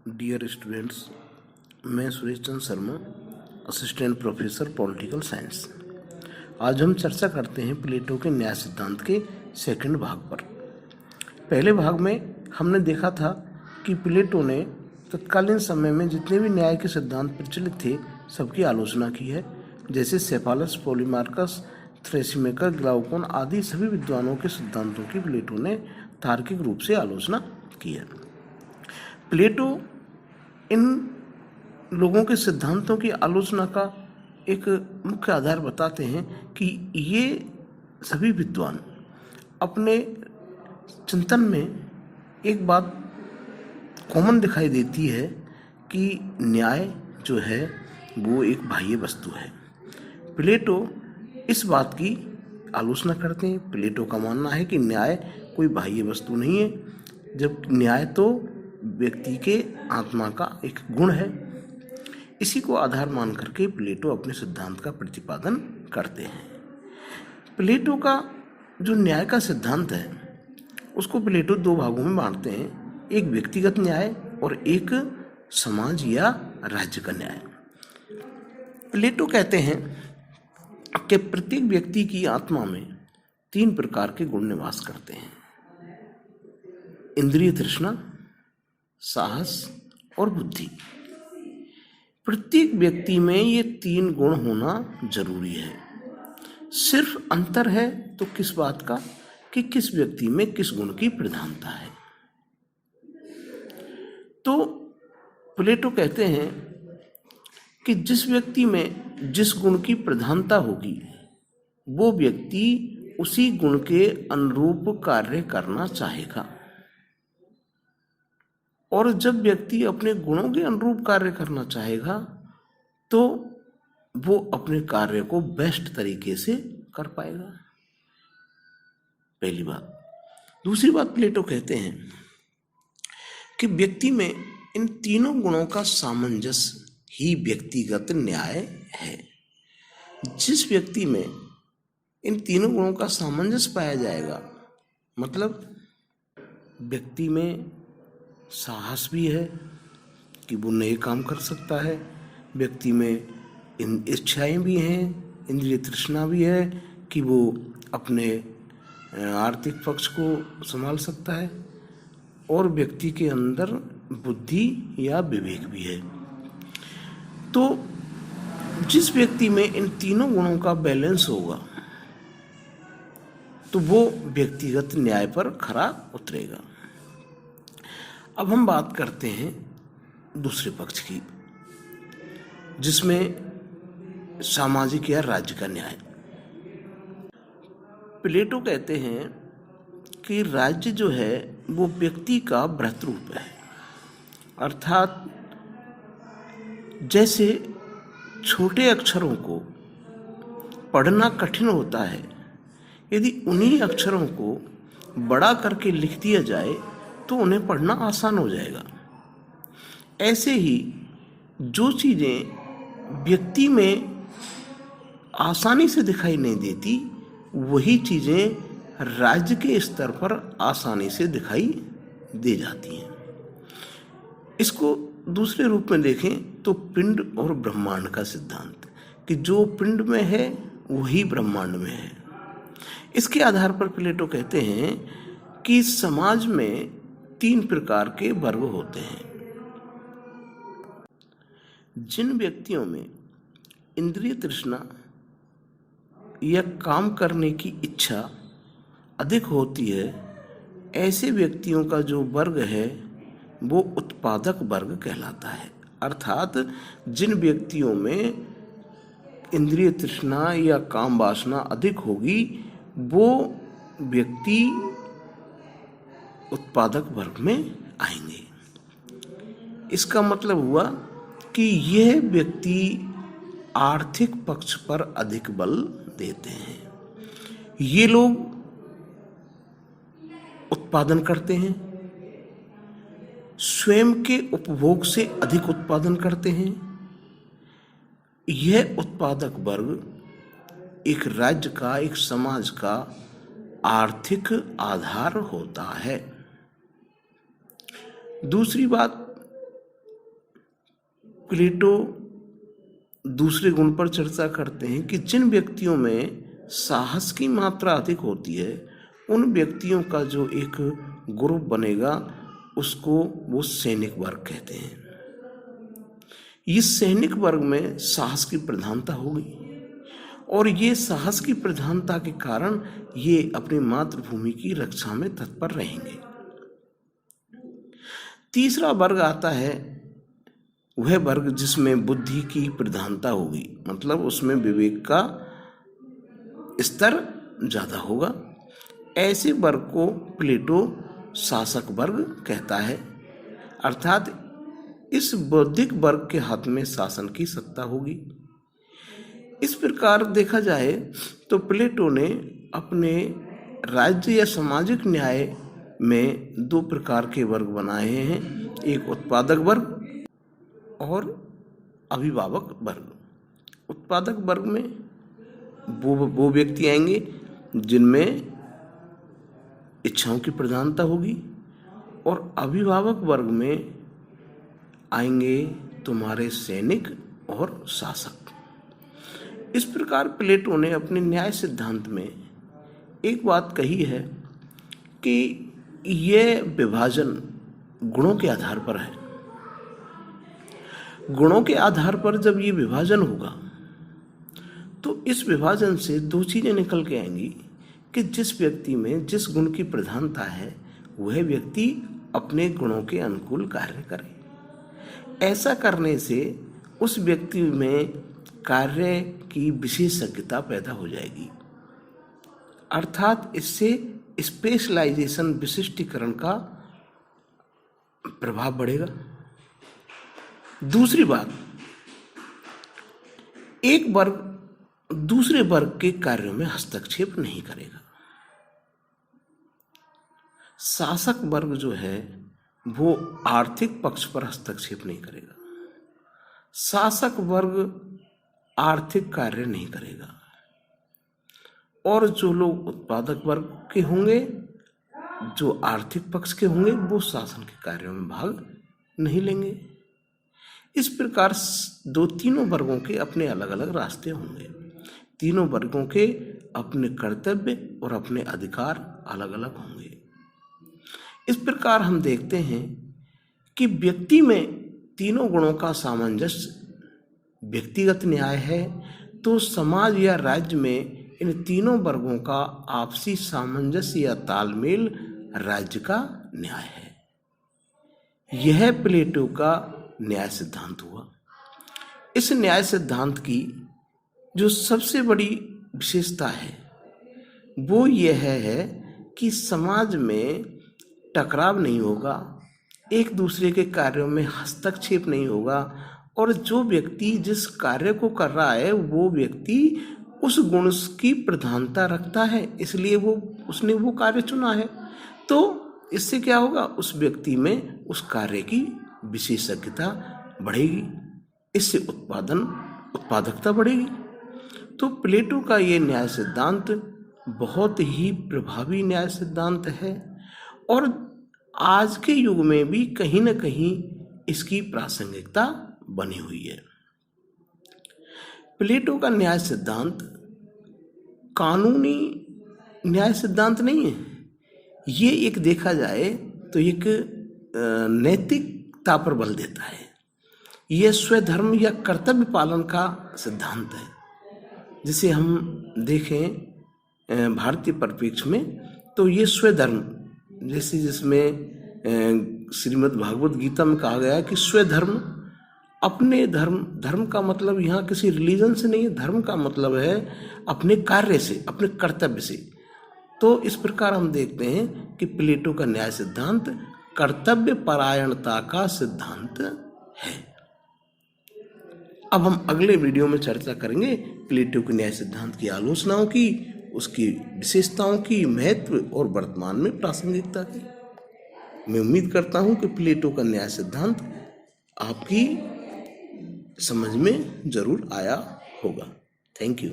Dear students, मैं Suresh Chandra Sharma, assistant professor political science. आज हम चर्चा करते हैं प्लेटो के न्याय सिद्धांत के सेकंड भाग पर। पहले भाग में हमने देखा था कि प्लेटो ने तत्कालीन समय में जितने भी न्याय के सिद्धांत प्रचलित थे सबकी आलोचना की है, जैसे सेफालस, पॉलीमार्कस, थ्रेसिमेकर, ग्लाउकोन आदि सभी विद्वानों के सिद्धांतों की प्लेटो ने तार्किक रूप से आलोचना की है। प्लेटो इन लोगों के सिद्धांतों की आलोचना का एक मुख्य आधार बताते हैं कि ये सभी विद्वान अपने चिंतन में एक बात कॉमन दिखाई देती है कि न्याय जो है वो एक बाह्य वस्तु है। प्लेटो इस बात की आलोचना करते हैं। प्लेटो का मानना है कि न्याय कोई बाह्य वस्तु नहीं है, जब न्याय तो व्यक्ति के आत्मा का एक गुण है। इसी को आधार मान करके प्लेटो अपने सिद्धांत का प्रतिपादन करते हैं। प्लेटो का जो न्याय का सिद्धांत है उसको प्लेटो दो भागों में बांटते हैं, एक व्यक्तिगत न्याय और एक समाज या राज्य का न्याय। प्लेटो कहते हैं कि प्रत्येक व्यक्ति की आत्मा में तीन प्रकार के गुण निवास करते हैं: इंद्रिय तृष्णा, साहस और बुद्धि। प्रत्येक व्यक्ति में ये तीन गुण होना जरूरी है। सिर्फ अंतर है तो किस बात का कि किस व्यक्ति में किस गुण की प्रधानता है। तो प्लेटो कहते हैं कि जिस व्यक्ति में जिस गुण की प्रधानता होगी वो व्यक्ति उसी गुण के अनुरूप कार्य करना चाहेगा, और जब व्यक्ति अपने गुणों के अनुरूप कार्य करना चाहेगा तो वो अपने कार्य को बेस्ट तरीके से कर पाएगा। पहली बात। दूसरी बात, प्लेटो कहते हैं कि व्यक्ति में इन तीनों गुणों का सामंजस्य ही व्यक्तिगत न्याय है। जिस व्यक्ति में इन तीनों गुणों का सामंजस्य पाया जाएगा, मतलब व्यक्ति में साहस भी है कि वो नए काम कर सकता है, व्यक्ति में इन इच्छाएं भी हैं, इंद्रिय तृष्णा भी है कि वो अपने आर्थिक पक्ष को संभाल सकता है, और व्यक्ति के अंदर बुद्धि या विवेक भी है। तो जिस व्यक्ति में इन तीनों गुणों का बैलेंस होगा तो वो व्यक्तिगत न्याय पर खरा उतरेगा। अब हम बात करते हैं दूसरे पक्ष की, जिसमें सामाजिक या राज्य का न्याय। प्लेटो कहते हैं कि राज्य जो है वो व्यक्ति का बृहत रूप है, अर्थात जैसे छोटे अक्षरों को पढ़ना कठिन होता है, यदि उन्हीं अक्षरों को बड़ा करके लिख दिया जाए तो उन्हें पढ़ना आसान हो जाएगा। ऐसे ही जो चीज़ें व्यक्ति में आसानी से दिखाई नहीं देती वही चीज़ें राज्य के स्तर पर आसानी से दिखाई दे जाती हैं। इसको दूसरे रूप में देखें तो पिंड और ब्रह्मांड का सिद्धांत, कि जो पिंड में है वही ब्रह्मांड में है। इसके आधार पर प्लेटो कहते हैं कि समाज में तीन प्रकार के वर्ग होते हैं। जिन व्यक्तियों में इंद्रिय तृष्णा या काम करने की इच्छा अधिक होती है, ऐसे व्यक्तियों का जो वर्ग है वो उत्पादक वर्ग कहलाता है। अर्थात जिन व्यक्तियों में इंद्रिय तृष्णा या काम वासना अधिक होगी वो व्यक्ति उत्पादक वर्ग में आएंगे। इसका मतलब हुआ कि यह व्यक्ति आर्थिक पक्ष पर अधिक बल देते हैं। ये लोग उत्पादन करते हैं, स्वयं के उपभोग से अधिक उत्पादन करते हैं। यह उत्पादक वर्ग एक राज्य का, एक समाज का आर्थिक आधार होता है। दूसरी बात, प्लेटो दूसरे गुण पर चर्चा करते हैं कि जिन व्यक्तियों में साहस की मात्रा अधिक होती है उन व्यक्तियों का जो एक ग्रुप बनेगा उसको वो सैनिक वर्ग कहते हैं। इस सैनिक वर्ग में साहस की प्रधानता होगी और ये साहस की प्रधानता के कारण ये अपनी मातृभूमि की रक्षा में तत्पर रहेंगे। तीसरा वर्ग आता है वह वर्ग जिसमें बुद्धि की प्रधानता होगी, मतलब उसमें विवेक का स्तर ज़्यादा होगा। ऐसे वर्ग को प्लेटो शासक वर्ग कहता है, अर्थात इस बौद्धिक वर्ग के हाथ में शासन की सत्ता होगी। इस प्रकार देखा जाए तो प्लेटो ने अपने राज्य या सामाजिक न्याय में दो प्रकार के वर्ग बनाए हैं, एक उत्पादक वर्ग और अभिभावक वर्ग। उत्पादक वर्ग में वो व्यक्ति आएंगे जिनमें इच्छाओं की प्रधानता होगी और अभिभावक वर्ग में आएंगे तुम्हारे सैनिक और शासक। इस प्रकार प्लेटो ने अपने न्याय सिद्धांत में एक बात कही है कि यह विभाजन गुणों के आधार पर है। गुणों के आधार पर जब ये विभाजन होगा तो इस विभाजन से दो चीजें निकल के आएंगी कि जिस व्यक्ति में जिस गुण की प्रधानता है वह व्यक्ति अपने गुणों के अनुकूल कार्य करे। ऐसा करने से उस व्यक्ति में कार्य की विशेषज्ञता पैदा हो जाएगी, अर्थात इससे स्पेशलाइजेशन विशिष्टीकरण का प्रभाव बढ़ेगा। दूसरी बात, एक वर्ग दूसरे वर्ग के कार्यों में हस्तक्षेप नहीं करेगा। शासक वर्ग जो है वो आर्थिक पक्ष पर हस्तक्षेप नहीं करेगा, शासक वर्ग आर्थिक कार्य नहीं करेगा और जो लोग उत्पादक वर्ग के होंगे, जो आर्थिक पक्ष के होंगे, वो शासन के कार्यों में भाग नहीं लेंगे। इस प्रकार तीनों वर्गों के अपने अलग अलग रास्ते होंगे, तीनों वर्गों के अपने कर्तव्य और अपने अधिकार अलग अलग होंगे। इस प्रकार हम देखते हैं कि व्यक्ति में तीनों गुणों का सामंजस्य व्यक्तिगत न्याय है, तो समाज या राज्य में इन तीनों वर्गों का आपसी सामंजस्य या तालमेल राज्य का न्याय है। यह प्लेटो का न्याय सिद्धांत हुआ। इस न्याय सिद्धांत की जो सबसे बड़ी विशेषता है वो यह है कि समाज में टकराव नहीं होगा, एक दूसरे के कार्यों में हस्तक्षेप नहीं होगा और जो व्यक्ति जिस कार्य को कर रहा है वो व्यक्ति उस गुण की प्रधानता रखता है, इसलिए उसने वो कार्य चुना है। तो इससे क्या होगा, उस व्यक्ति में उस कार्य की विशेषज्ञता बढ़ेगी, इससे उत्पादकता बढ़ेगी। तो प्लेटो का ये न्याय सिद्धांत बहुत ही प्रभावी न्याय सिद्धांत है और आज के युग में भी कहीं न कहीं इसकी प्रासंगिकता बनी हुई है। प्लेटो का न्याय सिद्धांत कानूनी न्याय सिद्धांत नहीं है, ये एक देखा जाए तो एक नैतिकता पर बल देता है। यह स्वधर्म या कर्तव्य पालन का सिद्धांत है। जिसे हम देखें भारतीय परिप्रेक्ष्य में तो ये स्वधर्म, जैसे जिसमें श्रीमद् भागवत गीता में कहा गया है कि स्वधर्म, अपने धर्म का मतलब यहाँ किसी रिलीजन से नहीं है, धर्म का मतलब है अपने कार्य से, अपने कर्तव्य से। तो इस प्रकार हम देखते हैं कि प्लेटो का न्याय सिद्धांत कर्तव्य परायणता का सिद्धांत है। अब हम अगले वीडियो में चर्चा करेंगे प्लेटो के न्याय सिद्धांत की आलोचनाओं की, उसकी विशेषताओं की, महत्व और वर्तमान में प्रासंगिकता की। मैं उम्मीद करता हूं कि प्लेटो का न्याय सिद्धांत आपकी समझ में जरूर आया होगा। Thank you.